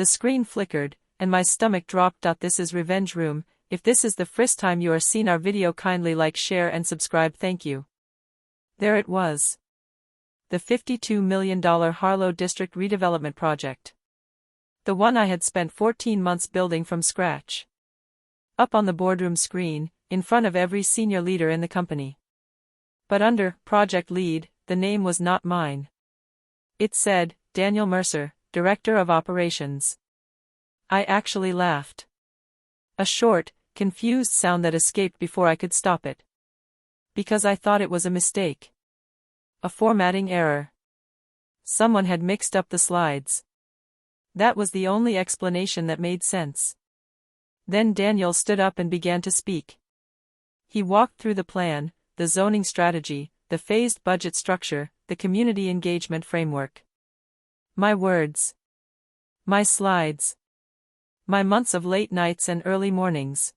The screen flickered, and my stomach dropped. This is Revenge Room. If this is the first time you are seeing our video, kindly like, share and subscribe. Thank you. There it was. The $52 million Harlow District redevelopment project. The one I had spent 14 months building from scratch. Up on the boardroom screen, in front of every senior leader in the company. But under Project Lead, the name was not mine. It said, Daniel Mercer, Director of Operations. I actually laughed. A short, confused sound that escaped before I could stop it. Because I thought it was a mistake. A formatting error. Someone had mixed up the slides. That was the only explanation that made sense. Then Daniel stood up and began to speak. He walked through the plan, the zoning strategy, the phased budget structure, the community engagement framework. My words. My slides. My months of late nights and early mornings.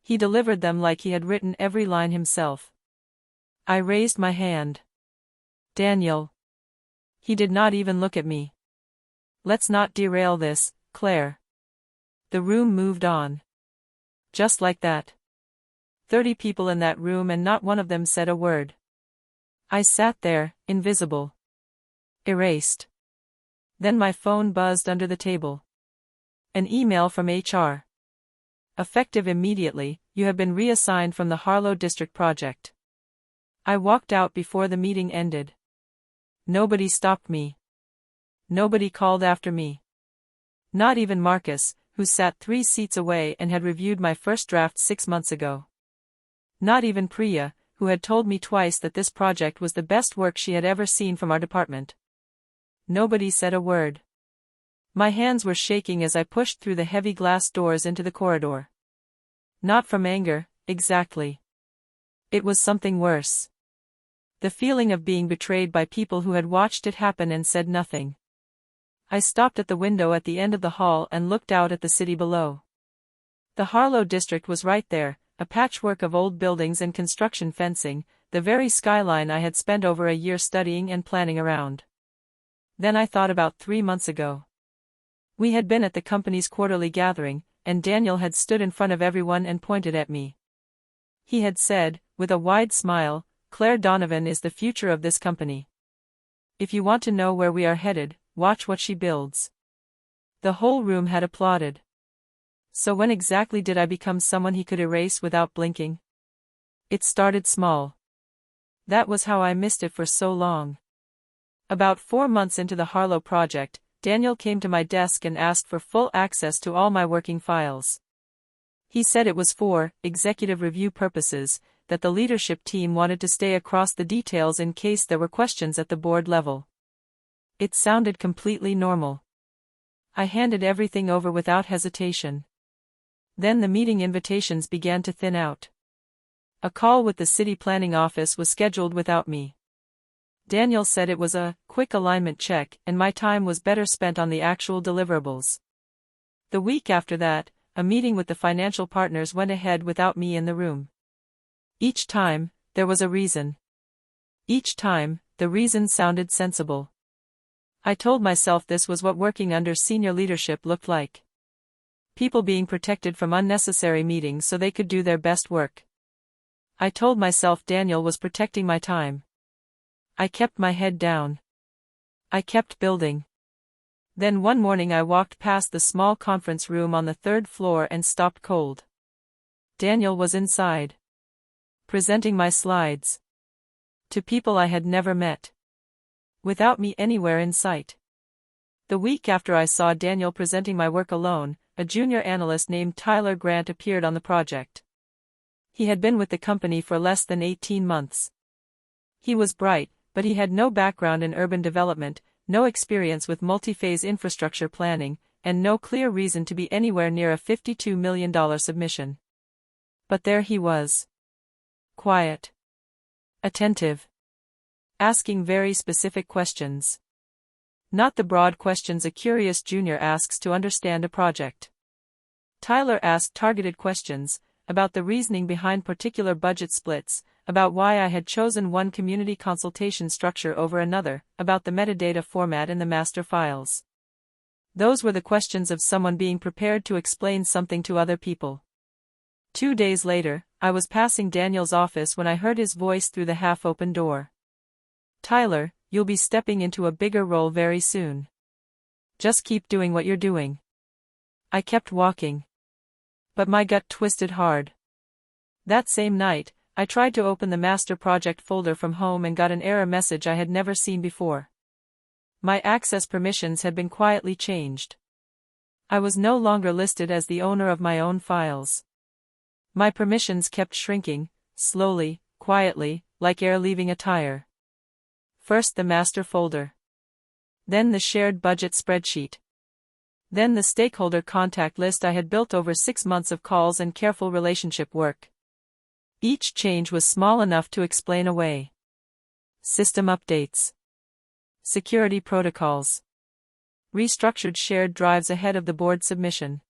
He delivered them like he had written every line himself. I raised my hand. Daniel. He did not even look at me. Let's not derail this, Claire. The room moved on. Just like that. 30 people in that room and not one of them said a word. I sat there, invisible. Erased. Then my phone buzzed under the table. An email from HR. Effective immediately, you have been reassigned from the Harlow District project. I walked out before the meeting ended. Nobody stopped me. Nobody called after me. Not even Marcus, who sat 3 seats away and had reviewed my first draft 6 months ago. Not even Priya, who had told me twice that this project was the best work she had ever seen from our department. Nobody said a word. My hands were shaking as I pushed through the heavy glass doors into the corridor. Not from anger, exactly. It was something worse. The feeling of being betrayed by people who had watched it happen and said nothing. I stopped at the window at the end of the hall and looked out at the city below. The Harlow District was right there, a patchwork of old buildings and construction fencing, the very skyline I had spent over a year studying and planning around. Then I thought about 3 months ago. We had been at the company's quarterly gathering, and Daniel had stood in front of everyone and pointed at me. He had said, with a wide smile, Claire Donovan is the future of this company. If you want to know where we are headed, watch what she builds. The whole room had applauded. So when exactly did I become someone he could erase without blinking? It started small. That was how I missed it for so long. About 4 months into the Harlow project, Daniel came to my desk and asked for full access to all my working files. He said it was for executive review purposes, that the leadership team wanted to stay across the details in case there were questions at the board level. It sounded completely normal. I handed everything over without hesitation. Then the meeting invitations began to thin out. A call with the city planning office was scheduled without me. Daniel said it was a quick alignment check and my time was better spent on the actual deliverables. The week after that, a meeting with the financial partners went ahead without me in the room. Each time, there was a reason. Each time, the reason sounded sensible. I told myself this was what working under senior leadership looked like. People being protected from unnecessary meetings so they could do their best work. I told myself Daniel was protecting my time. I kept my head down. I kept building. Then one morning I walked past the small conference room on the 3rd floor and stopped cold. Daniel was inside. Presenting my slides. To people I had never met. Without me anywhere in sight. The week after I saw Daniel presenting my work alone, a junior analyst named Tyler Grant appeared on the project. He had been with the company for less than 18 months. He was bright, but he had no background in urban development, no experience with multi-phase infrastructure planning, and no clear reason to be anywhere near a $52 million submission. But there he was. Quiet. Attentive. Asking very specific questions. Not the broad questions a curious junior asks to understand a project. Tyler asked targeted questions, about the reasoning behind particular budget splits, about why I had chosen one community consultation structure over another, about the metadata format in the master files. Those were the questions of someone being prepared to explain something to other people. 2 days later, I was passing Daniel's office when I heard his voice through the half-open door. "Tyler, you'll be stepping into a bigger role very soon. Just keep doing what you're doing." I kept walking. But my gut twisted hard. That same night, I tried to open the master project folder from home and got an error message I had never seen before. My access permissions had been quietly changed. I was no longer listed as the owner of my own files. My permissions kept shrinking, slowly, quietly, like air leaving a tire. First the master folder. Then the shared budget spreadsheet. Then the stakeholder contact list I had built over 6 months of calls and careful relationship work. Each change was small enough to explain away. System updates. Security protocols. Restructured shared drives ahead of the board submission.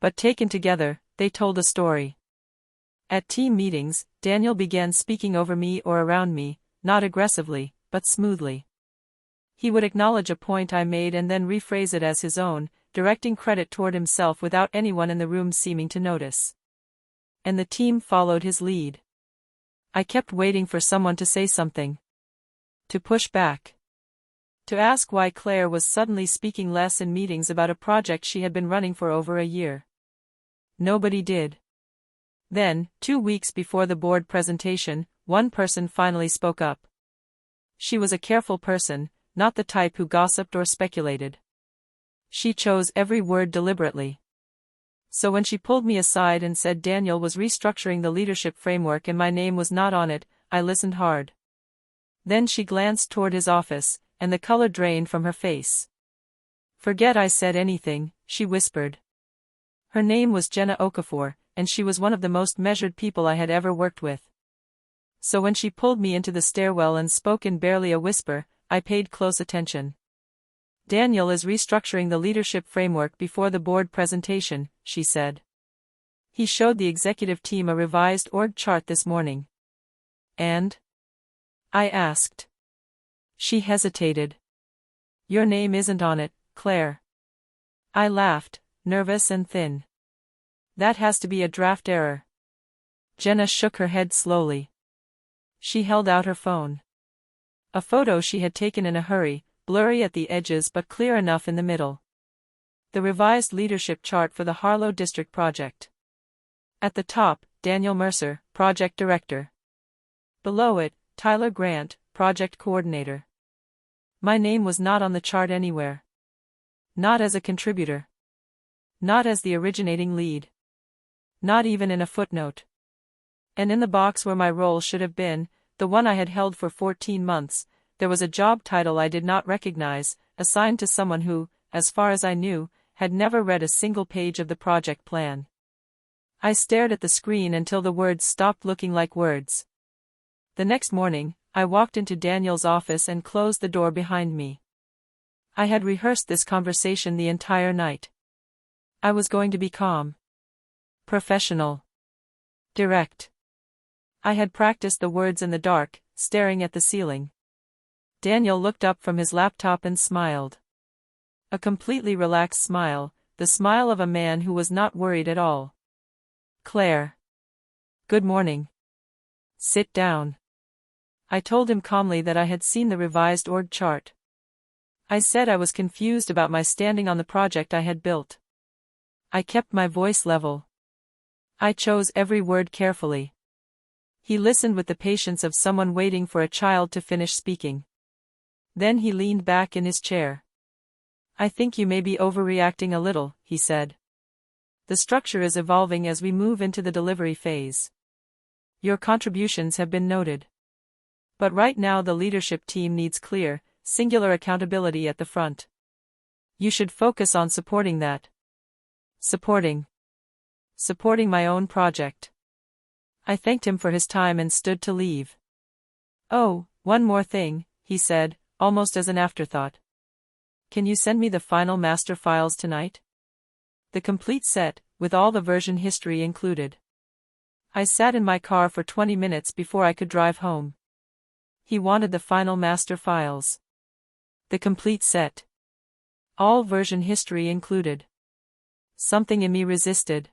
But taken together, they told a story. At team meetings, Daniel began speaking over me or around me, not aggressively, but smoothly. He would acknowledge a point I made and then rephrase it as his own, directing credit toward himself without anyone in the room seeming to notice. And the team followed his lead. I kept waiting for someone to say something. To push back. To ask why Claire was suddenly speaking less in meetings about a project she had been running for over a year. Nobody did. Then, 2 weeks before the board presentation, one person finally spoke up. She was a careful person, not the type who gossiped or speculated. She chose every word deliberately. So when she pulled me aside and said Daniel was restructuring the leadership framework and my name was not on it, I listened hard. Then she glanced toward his office, and the color drained from her face. "Forget I said anything," she whispered. Her name was Jenna Okafor, and she was one of the most measured people I had ever worked with. So when she pulled me into the stairwell and spoke in barely a whisper, I paid close attention. "Daniel is restructuring the leadership framework before the board presentation," she said. "He showed the executive team a revised org chart this morning." "And?" I asked. She hesitated. "Your name isn't on it, Claire." I laughed, nervous and thin. "That has to be a draft error." Jenna shook her head slowly. She held out her phone. A photo she had taken in a hurry, blurry at the edges but clear enough in the middle. The revised leadership chart for the Harlow District project. At the top, Daniel Mercer, Project Director. Below it, Tyler Grant, Project Coordinator. My name was not on the chart anywhere. Not as a contributor. Not as the originating lead. Not even in a footnote. And in the box where my role should have been, the one I had held for 14 months, there was a job title I did not recognize, assigned to someone who, as far as I knew, had never read a single page of the project plan. I stared at the screen until the words stopped looking like words. The next morning, I walked into Daniel's office and closed the door behind me. I had rehearsed this conversation the entire night. I was going to be calm. Professional. Direct. I had practiced the words in the dark, staring at the ceiling. Daniel looked up from his laptop and smiled. A completely relaxed smile, the smile of a man who was not worried at all. "Claire. Good morning. Sit down." I told him calmly that I had seen the revised org chart. I said I was confused about my standing on the project I had built. I kept my voice level. I chose every word carefully. He listened with the patience of someone waiting for a child to finish speaking. Then he leaned back in his chair. "I think you may be overreacting a little," he said. "The structure is evolving as we move into the delivery phase. Your contributions have been noted. But right now the leadership team needs clear, singular accountability at the front. You should focus on supporting that." Supporting my own project. I thanked him for his time and stood to leave. "Oh, one more thing," he said, almost as an afterthought. "Can you send me the final master files tonight? The complete set, with all the version history included." I sat in my car for 20 minutes before I could drive home. He wanted the final master files. The complete set. All version history included. Something in me resisted.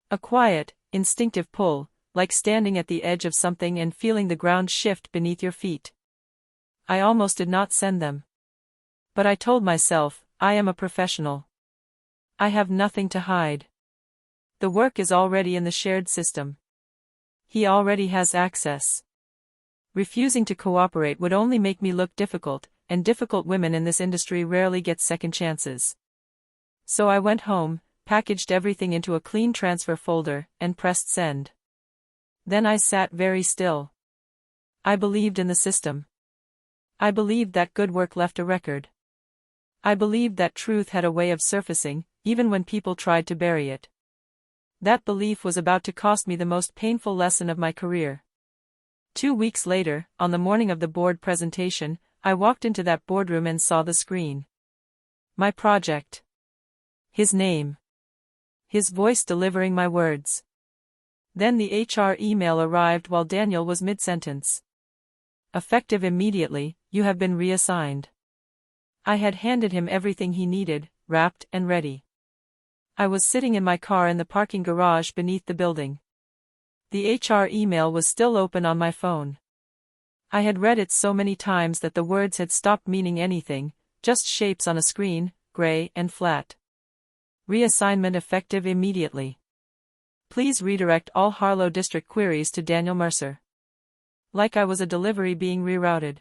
A quiet, instinctive pull, like standing at the edge of something and feeling the ground shift beneath your feet. I almost did not send them. But I told myself, I am a professional. I have nothing to hide. The work is already in the shared system. He already has access. Refusing to cooperate would only make me look difficult, and difficult women in this industry rarely get second chances. So I went home, packaged everything into a clean transfer folder, and pressed send. Then I sat very still. I believed in the system. I believed that good work left a record. I believed that truth had a way of surfacing, even when people tried to bury it. That belief was about to cost me the most painful lesson of my career. 2 weeks later, on the morning of the board presentation, I walked into that boardroom and saw the screen. My project. His name. His voice delivering my words. Then the HR email arrived while Daniel was mid-sentence. Effective immediately, you have been reassigned. I had handed him everything he needed, wrapped and ready. I was sitting in my car in the parking garage beneath the building. The HR email was still open on my phone. I had read it so many times that the words had stopped meaning anything, just shapes on a screen, gray and flat. Reassignment effective immediately. Please redirect all Harlow District queries to Daniel Mercer. Like I was a delivery being rerouted.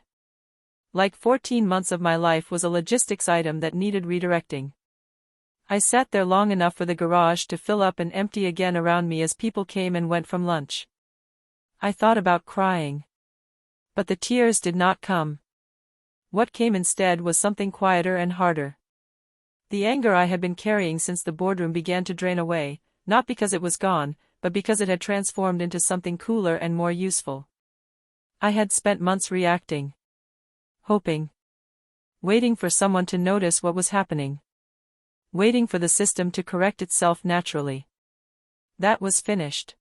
Like 14 months of my life was a logistics item that needed redirecting. I sat there long enough for the garage to fill up and empty again around me as people came and went from lunch. I thought about crying. But the tears did not come. What came instead was something quieter and harder. The anger I had been carrying since the boardroom began to drain away, not because it was gone, but because it had transformed into something cooler and more useful. I had spent months reacting. Hoping. Waiting for someone to notice what was happening. Waiting for the system to correct itself naturally. That was finished.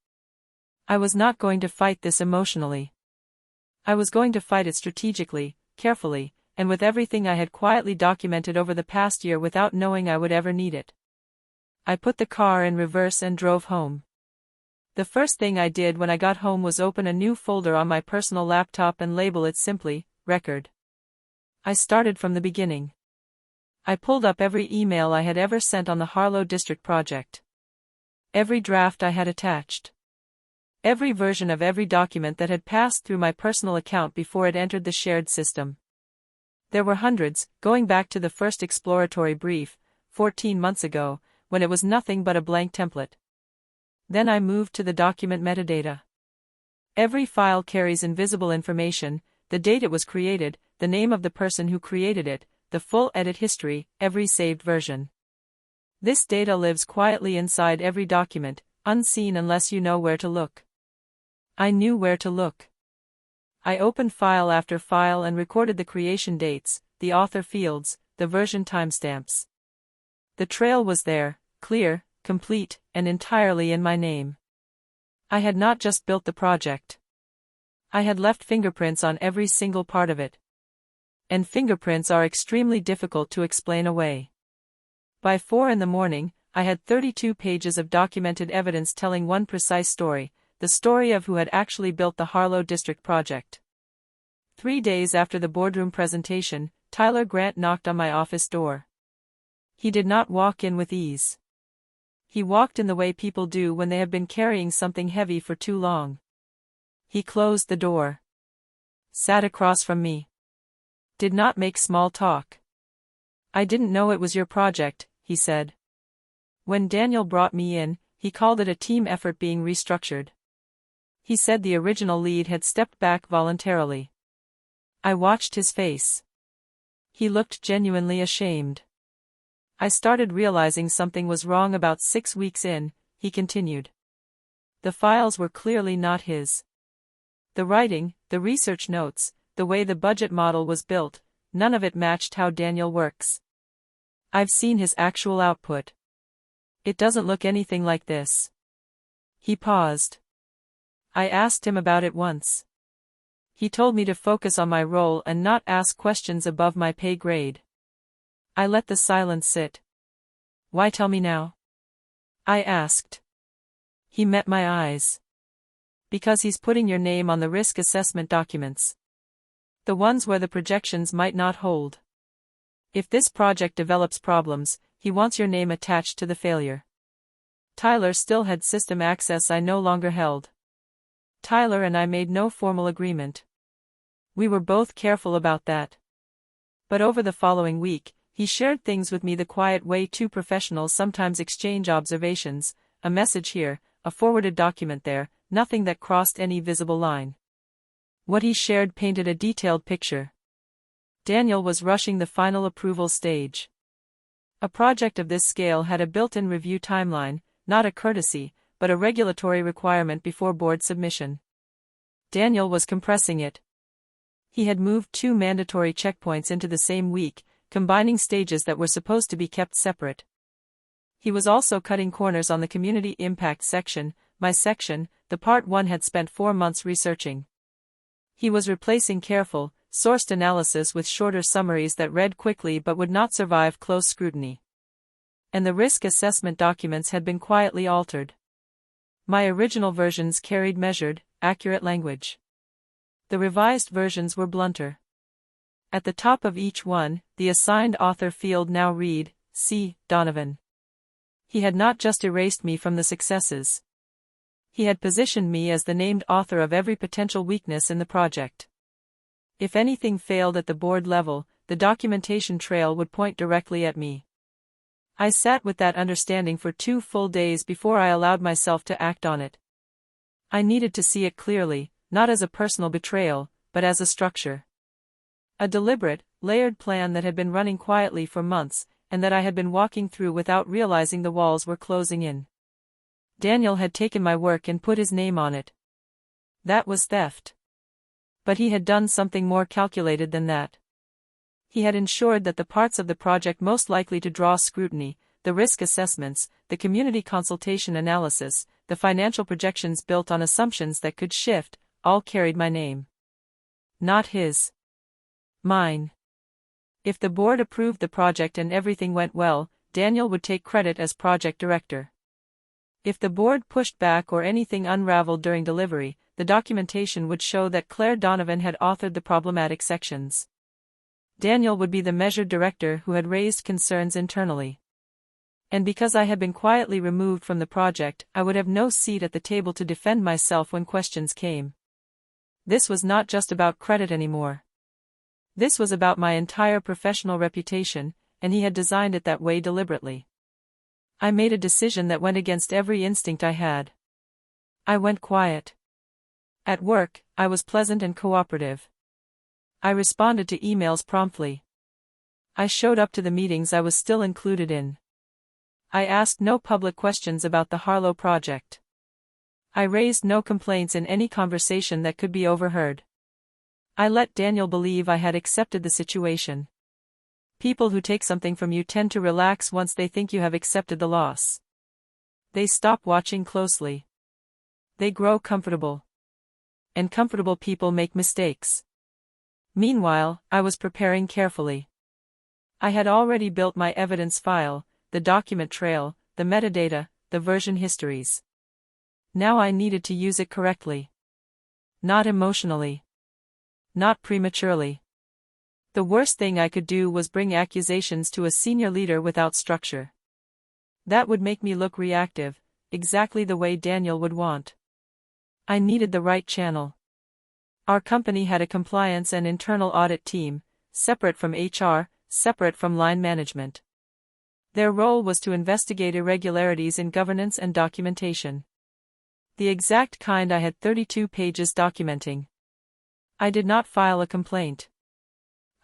I was not going to fight this emotionally. I was going to fight it strategically, carefully, and with everything I had quietly documented over the past year without knowing I would ever need it. I put the car in reverse and drove home. The first thing I did when I got home was open a new folder on my personal laptop and label it simply, Record. I started from the beginning. I pulled up every email I had ever sent on the Harlow District project. Every draft I had attached. Every version of every document that had passed through my personal account before it entered the shared system. There were hundreds, going back to the first exploratory brief, 14 months ago, when it was nothing but a blank template. Then I moved to the document metadata. Every file carries invisible information, the date it was created, the name of the person who created it, the full edit history, every saved version. This data lives quietly inside every document, unseen unless you know where to look. I knew where to look. I opened file after file and recorded the creation dates, the author fields, the version timestamps. The trail was there, clear, complete, and entirely in my name. I had not just built the project. I had left fingerprints on every single part of it. And fingerprints are extremely difficult to explain away. By 4 a.m, I had 32 pages of documented evidence telling one precise story, the story of who had actually built the Harlow District project. 3 days after the boardroom presentation, Tyler Grant knocked on my office door. He did not walk in with ease. He walked in the way people do when they have been carrying something heavy for too long. He closed the door. Sat across from me. Did not make small talk. I didn't know it was your project, he said. When Daniel brought me in, he called it a team effort being restructured. He said the original lead had stepped back voluntarily. I watched his face. He looked genuinely ashamed. I started realizing something was wrong about 6 weeks in, he continued. The files were clearly not his. The writing, the research notes, the way the budget model was built, none of it matched how Daniel works. I've seen his actual output. It doesn't look anything like this. He paused. I asked him about it once. He told me to focus on my role and not ask questions above my pay grade. I let the silence sit. Why tell me now? I asked. He met my eyes. Because he's putting your name on the risk assessment documents. The ones where the projections might not hold. If this project develops problems, he wants your name attached to the failure. Tyler still had system access I no longer held. Tyler and I made no formal agreement. We were both careful about that. But over the following week, he shared things with me the quiet way two professionals sometimes exchange observations, a message here, a forwarded document there, nothing that crossed any visible line. What he shared painted a detailed picture. Daniel was rushing the final approval stage. A project of this scale had a built-in review timeline, not a courtesy, but a regulatory requirement before board submission. Daniel was compressing it. He had moved 2 mandatory checkpoints into the same week, combining stages that were supposed to be kept separate. He was also cutting corners on the community impact section, my section, the part 1 had spent 4 months researching. He was replacing careful, sourced analysis with shorter summaries that read quickly but would not survive close scrutiny. And the risk assessment documents had been quietly altered. My original versions carried measured, accurate language. The revised versions were blunter. At the top of each one, the assigned author field now read, C. Donovan. He had not just erased me from the successes. He had positioned me as the named author of every potential weakness in the project. If anything failed at the board level, the documentation trail would point directly at me. I sat with that understanding for 2 full days before I allowed myself to act on it. I needed to see it clearly, not as a personal betrayal, but as a structure. A deliberate, layered plan that had been running quietly for months, and that I had been walking through without realizing the walls were closing in. Daniel had taken my work and put his name on it. That was theft. But he had done something more calculated than that. He had ensured that the parts of the project most likely to draw scrutiny, the risk assessments, the community consultation analysis, the financial projections built on assumptions that could shift, all carried my name. Not his. Mine. If the board approved the project and everything went well, Daniel would take credit as project director. If the board pushed back or anything unraveled during delivery, the documentation would show that Claire Donovan had authored the problematic sections. Daniel would be the measured director who had raised concerns internally. And because I had been quietly removed from the project, I would have no seat at the table to defend myself when questions came. This was not just about credit anymore. This was about my entire professional reputation, and he had designed it that way deliberately. I made a decision that went against every instinct I had. I went quiet. At work, I was pleasant and cooperative. I responded to emails promptly. I showed up to the meetings I was still included in. I asked no public questions about the Harlow project. I raised no complaints in any conversation that could be overheard. I let Daniel believe I had accepted the situation. People who take something from you tend to relax once they think you have accepted the loss. They stop watching closely. They grow comfortable. And comfortable people make mistakes. Meanwhile, I was preparing carefully. I had already built my evidence file, the document trail, the metadata, the version histories. Now I needed to use it correctly. Not emotionally. Not prematurely. The worst thing I could do was bring accusations to a senior leader without structure. That would make me look reactive, exactly the way Daniel would want. I needed the right channel. Our company had a compliance and internal audit team, separate from HR, separate from line management. Their role was to investigate irregularities in governance and documentation. The exact kind I had 32 pages documenting. I did not file a complaint.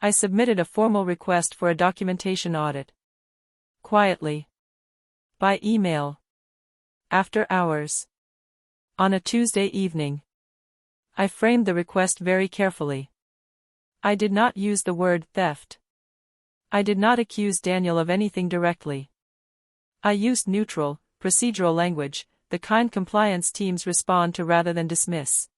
I submitted a formal request for a documentation audit. Quietly. By email. After hours. On a Tuesday evening. I framed the request very carefully. I did not use the word theft. I did not accuse Daniel of anything directly. I used neutral, procedural language, the kind compliance teams respond to rather than dismiss.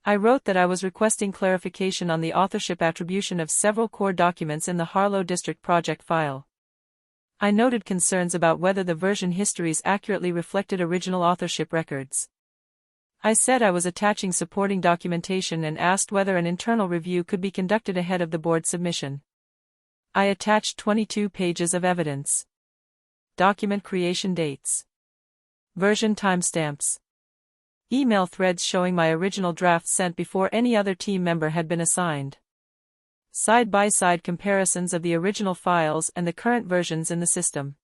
I wrote that I was requesting clarification on the authorship attribution of several core documents in the Harlow District project file. I noted concerns about whether the version histories accurately reflected original authorship records. I said I was attaching supporting documentation and asked whether an internal review could be conducted ahead of the board submission. I attached 22 pages of evidence. Document creation dates. Version timestamps. Email threads showing my original draft sent before any other team member had been assigned. Side-by-side comparisons of the original files and the current versions in the system.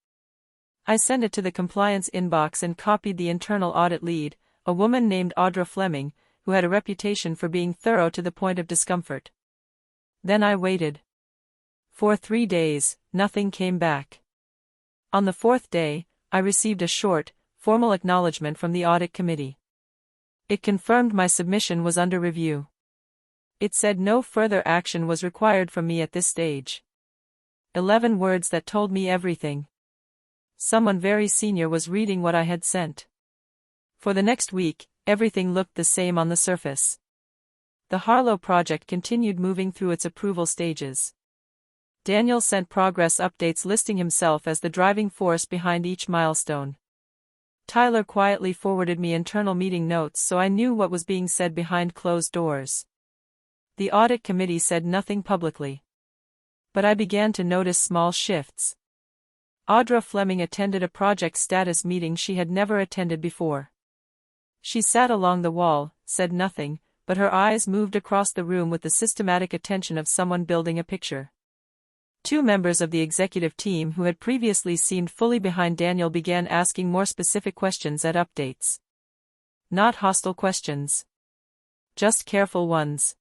I sent it to the compliance inbox and copied the internal audit lead, a woman named Audra Fleming, who had a reputation for being thorough to the point of discomfort. Then I waited. For 3 days, nothing came back. On the 4th day, I received a short, formal acknowledgement from the audit committee. It confirmed my submission was under review. It said no further action was required from me at this stage. 11 words that told me everything. Someone very senior was reading what I had sent. For the next week, everything looked the same on the surface. The Harlow project continued moving through its approval stages. Daniel sent progress updates listing himself as the driving force behind each milestone. Tyler quietly forwarded me internal meeting notes so I knew what was being said behind closed doors. The audit committee said nothing publicly. But I began to notice small shifts. Audra Fleming attended a project status meeting she had never attended before. She sat along the wall, said nothing, but her eyes moved across the room with the systematic attention of someone building a picture. 2 members of the executive team who had previously seemed fully behind Daniel began asking more specific questions at updates. Not hostile questions. Just careful ones.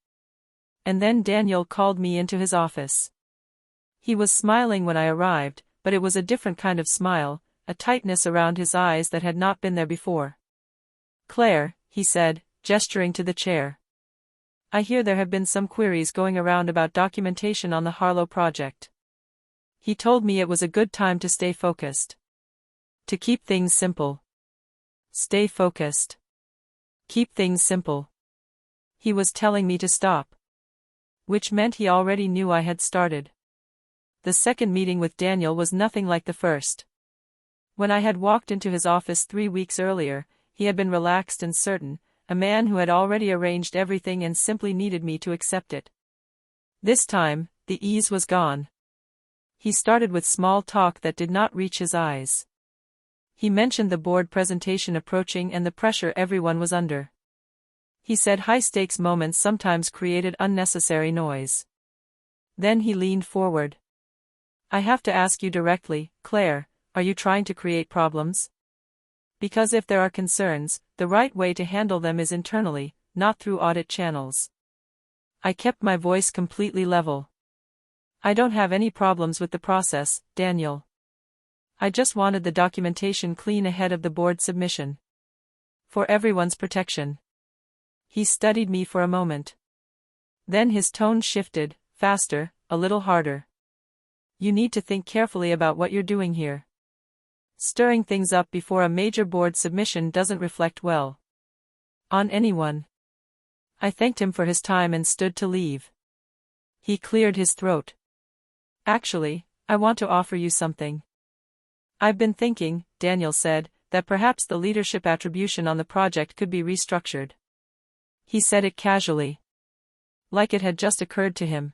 And then Daniel called me into his office. He was smiling when I arrived, but it was a different kind of smile, a tightness around his eyes that had not been there before. "Claire," he said, gesturing to the chair. "I hear there have been some queries going around about documentation on the Harlow project." He told me it was a good time to stay focused. To keep things simple. Stay focused. Keep things simple. He was telling me to stop. Which meant he already knew I had started. The second meeting with Daniel was nothing like the first. When I had walked into his office 3 weeks earlier, he had been relaxed and certain, a man who had already arranged everything and simply needed me to accept it. This time, the ease was gone. He started with small talk that did not reach his eyes. He mentioned the board presentation approaching and the pressure everyone was under. He said high-stakes moments sometimes created unnecessary noise. Then he leaned forward. "I have to ask you directly, Claire, are you trying to create problems? Because if there are concerns, the right way to handle them is internally, not through audit channels." I kept my voice completely level. "I don't have any problems with the process, Daniel. I just wanted the documentation clean ahead of the board submission. For everyone's protection." He studied me for a moment. Then his tone shifted, faster, a little harder. "You need to think carefully about what you're doing here. Stirring things up before a major board submission doesn't reflect well on anyone." I thanked him for his time and stood to leave. He cleared his throat. "Actually, I want to offer you something." "I've been thinking," Daniel said, "that perhaps the leadership attribution on the project could be restructured." He said it casually. Like it had just occurred to him.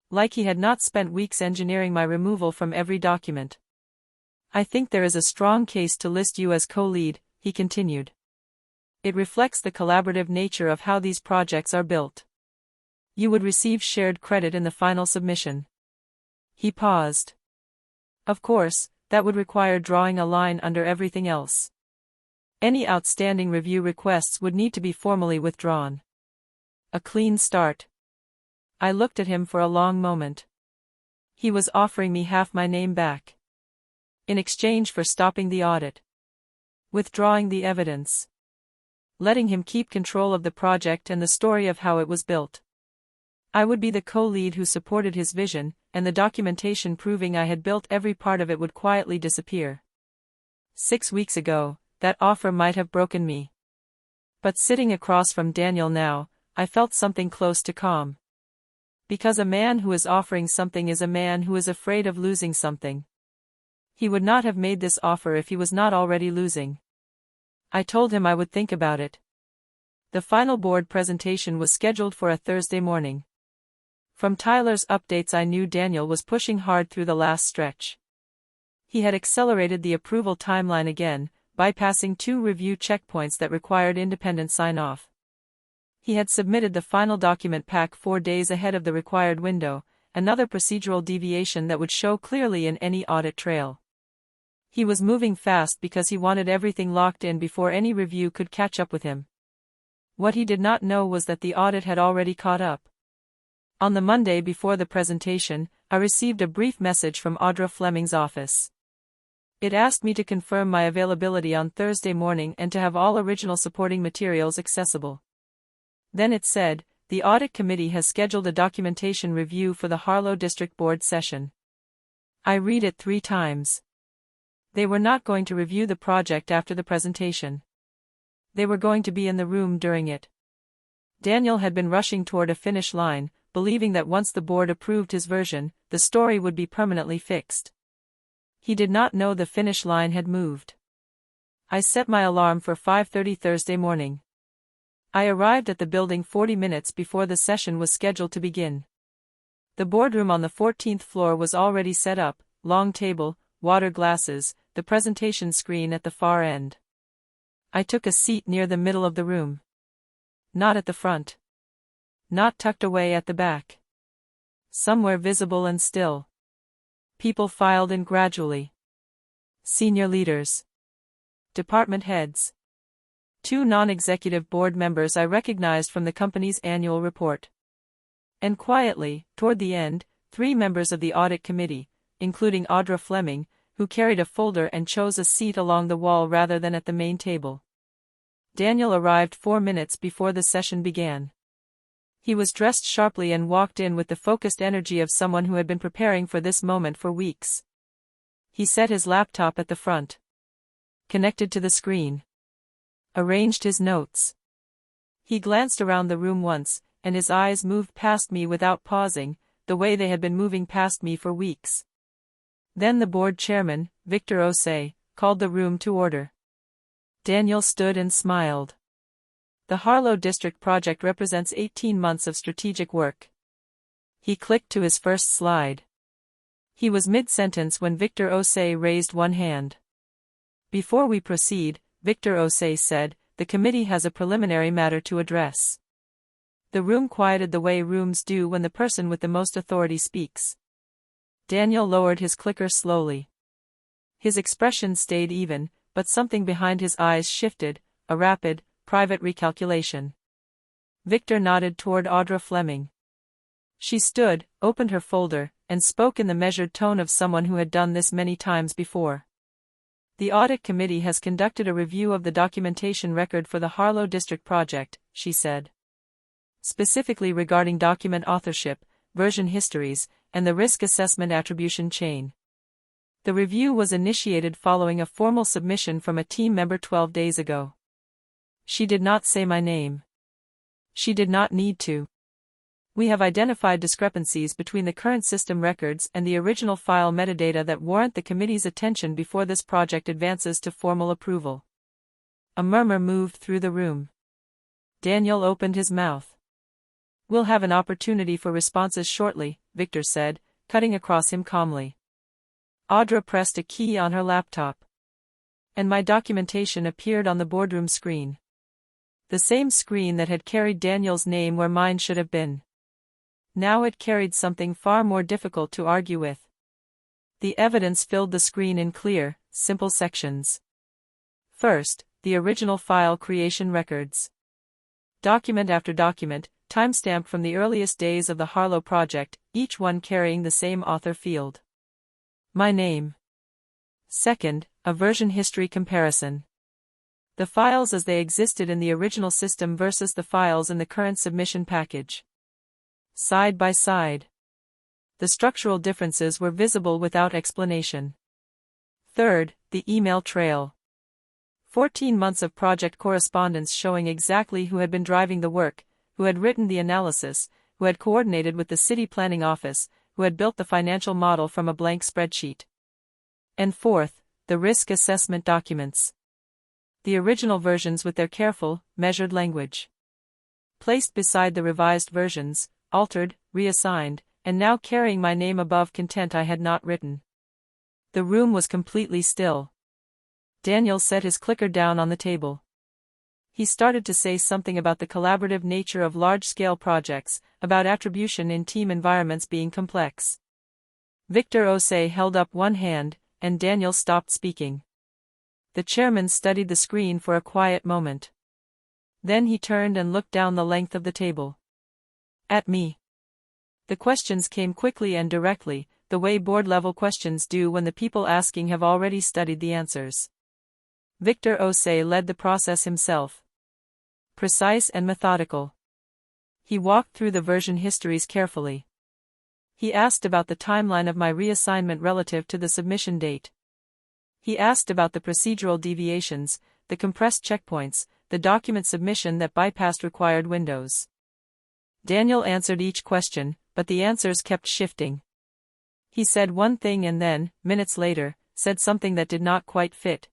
Like he had not spent weeks engineering my removal from every document. "I think there is a strong case to list you as co-lead," he continued. "It reflects the collaborative nature of how these projects are built. You would receive shared credit in the final submission." He paused. "Of course, that would require drawing a line under everything else. Any outstanding review requests would need to be formally withdrawn. A clean start." I looked at him for a long moment. He was offering me half my name back. In exchange for stopping the audit. Withdrawing the evidence. Letting him keep control of the project and the story of how it was built. I would be the co-lead who supported his vision, and the documentation proving I had built every part of it would quietly disappear. 6 weeks ago, that offer might have broken me. But sitting across from Daniel now, I felt something close to calm. Because a man who is offering something is a man who is afraid of losing something. He would not have made this offer if he was not already losing. I told him I would think about it. The final board presentation was scheduled for a Thursday morning. From Tyler's updates I knew Daniel was pushing hard through the last stretch. He had accelerated the approval timeline again, bypassing 2 review checkpoints that required independent sign-off. He had submitted the final document pack 4 days ahead of the required window, another procedural deviation that would show clearly in any audit trail. He was moving fast because he wanted everything locked in before any review could catch up with him. What he did not know was that the audit had already caught up. On the Monday before the presentation, I received a brief message from Audra Fleming's office. It asked me to confirm my availability on Thursday morning and to have all original supporting materials accessible. Then it said, the Audit Committee has scheduled a documentation review for the Harlow District Board session. I read it 3 times. They were not going to review the project after the presentation. They were going to be in the room during it. Daniel had been rushing toward a finish line, believing that once the board approved his version, the story would be permanently fixed. He did not know the finish line had moved. I set my alarm for 5:30 Thursday morning. I arrived at the building 40 minutes before the session was scheduled to begin. The boardroom on the 14th floor was already set up, long table, water glasses, the presentation screen at the far end. I took a seat near the middle of the room. Not at the front. Not tucked away at the back. Somewhere visible and still. People filed in gradually. Senior leaders. Department heads. 2 non-executive board members I recognized from the company's annual report. And quietly, toward the end, 3 members of the audit committee, including Audra Fleming, who carried a folder and chose a seat along the wall rather than at the main table. Daniel arrived 4 minutes before the session began. He was dressed sharply and walked in with the focused energy of someone who had been preparing for this moment for weeks. He set his laptop at the front. Connected to the screen. Arranged his notes. He glanced around the room once, and his eyes moved past me without pausing, the way they had been moving past me for weeks. Then the board chairman, Victor Osei, called the room to order. Daniel stood and smiled. The Harlow District project represents 18 months of strategic work. He clicked to his first slide. He was mid-sentence when Victor Osei raised one hand. Before we proceed, Victor Osei said, the committee has a preliminary matter to address. The room quieted the way rooms do when the person with the most authority speaks. Daniel lowered his clicker slowly. His expression stayed even, but something behind his eyes shifted, a rapid, private recalculation. Victor nodded toward Audra Fleming. She stood, opened her folder, and spoke in the measured tone of someone who had done this many times before. The Audit Committee has conducted a review of the documentation record for the Harlow District project, she said. Specifically regarding document authorship, version histories, and the risk assessment attribution chain. The review was initiated following a formal submission from a team member 12 days ago. She did not say my name. She did not need to. We have identified discrepancies between the current system records and the original file metadata that warrant the committee's attention before this project advances to formal approval. A murmur moved through the room. Daniel opened his mouth. We'll have an opportunity for responses shortly, Victor said, cutting across him calmly. Audra pressed a key on her laptop. And my documentation appeared on the boardroom screen. The same screen that had carried Daniel's name where mine should have been. Now it carried something far more difficult to argue with. The evidence filled the screen in clear, simple sections. First, the original file creation records. Document after document, timestamped from the earliest days of the Harlow project, each one carrying the same author field. My name. Second, a version history comparison. The files as they existed in the original system versus the files in the current submission package. Side by side. The structural differences were visible without explanation. Third, the email trail. 14 months of project correspondence showing exactly who had been driving the work, who had written the analysis, who had coordinated with the city planning office, who had built the financial model from a blank spreadsheet. And fourth, the risk assessment documents. The original versions with their careful, measured language. Placed beside the revised versions, altered, reassigned, and now carrying my name above content I had not written. The room was completely still. Daniel set his clicker down on the table. He started to say something about the collaborative nature of large-scale projects, about attribution in team environments being complex. Victor Osei held up one hand, and Daniel stopped speaking. The chairman studied the screen for a quiet moment. Then he turned and looked down the length of the table. At me. The questions came quickly and directly, the way board-level questions do when the people asking have already studied the answers. Victor Osei led the process himself. Precise and methodical. He walked through the version histories carefully. He asked about the timeline of my reassignment relative to the submission date. He asked about the procedural deviations, the compressed checkpoints, the document submission that bypassed required windows. Daniel answered each question, but the answers kept shifting. He said one thing and then, minutes later, said something that did not quite fit.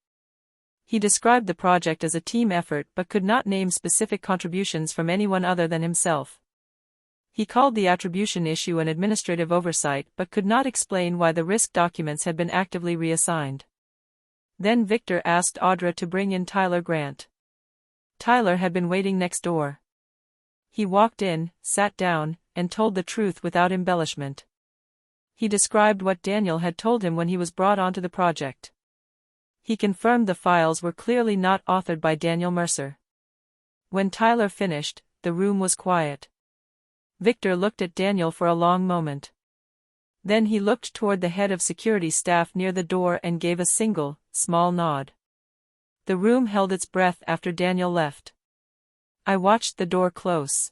He described the project as a team effort but could not name specific contributions from anyone other than himself. He called the attribution issue an administrative oversight but could not explain why the risk documents had been actively reassigned. Then Victor asked Audra to bring in Tyler Grant. Tyler had been waiting next door. He walked in, sat down, and told the truth without embellishment. He described what Daniel had told him when he was brought onto the project. He confirmed the files were clearly not authored by Daniel Mercer. When Tyler finished, the room was quiet. Victor looked at Daniel for a long moment. Then he looked toward the head of security staff near the door and gave a single, small nod. The room held its breath after Daniel left. I watched the door close.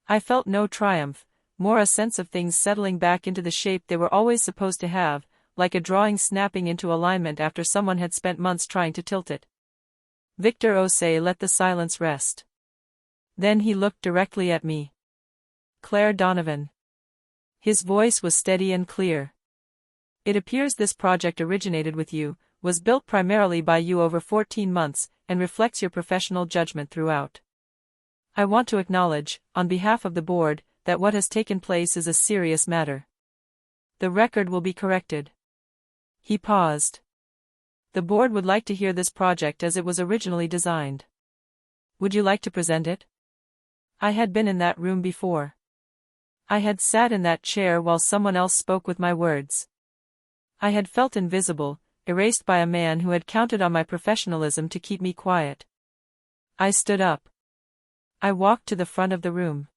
I felt no triumph, more a sense of things settling back into the shape they were always supposed to have, like a drawing snapping into alignment after someone had spent months trying to tilt it. Victor Osei let the silence rest. Then he looked directly at me. Claire Donovan. His voice was steady and clear. It appears this project originated with you, was built primarily by you over 14 months, and reflects your professional judgment throughout. I want to acknowledge, on behalf of the board, that what has taken place is a serious matter. The record will be corrected. He paused. The board would like to hear this project as it was originally designed. Would you like to present it? I had been in that room before. I had sat in that chair while someone else spoke with my words. I had felt invisible, erased by a man who had counted on my professionalism to keep me quiet. I stood up. I walked to the front of the room.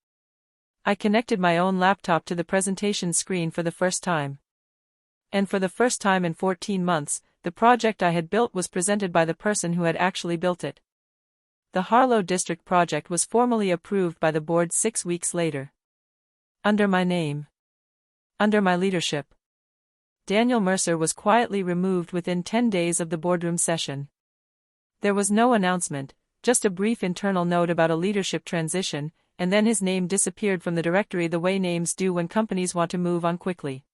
I connected my own laptop to the presentation screen for the first time. And for the first time in 14 months, the project I had built was presented by the person who had actually built it. The Harlow District project was formally approved by the board 6 weeks later. Under my name. Under my leadership. Daniel Mercer was quietly removed within 10 days of the boardroom session. There was no announcement, just a brief internal note about a leadership transition, and then his name disappeared from the directory the way names do when companies want to move on quickly.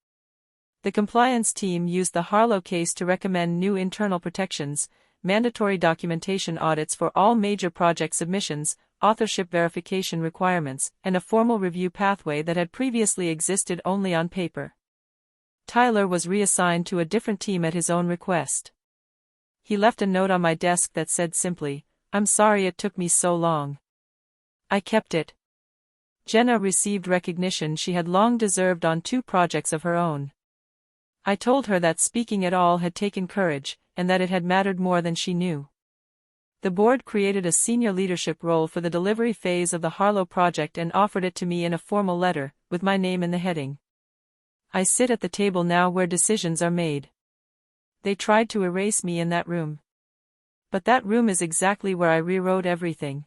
The compliance team used the Harlow case to recommend new internal protections, mandatory documentation audits for all major project submissions, authorship verification requirements, and a formal review pathway that had previously existed only on paper. Tyler was reassigned to a different team at his own request. He left a note on my desk that said simply, "I'm sorry it took me so long." I kept it. Jenna received recognition she had long deserved on 2 projects of her own. I told her that speaking at all had taken courage, and that it had mattered more than she knew. The board created a senior leadership role for the delivery phase of the Harlow project and offered it to me in a formal letter, with my name in the heading. I sit at the table now where decisions are made. They tried to erase me in that room. But that room is exactly where I rewrote everything.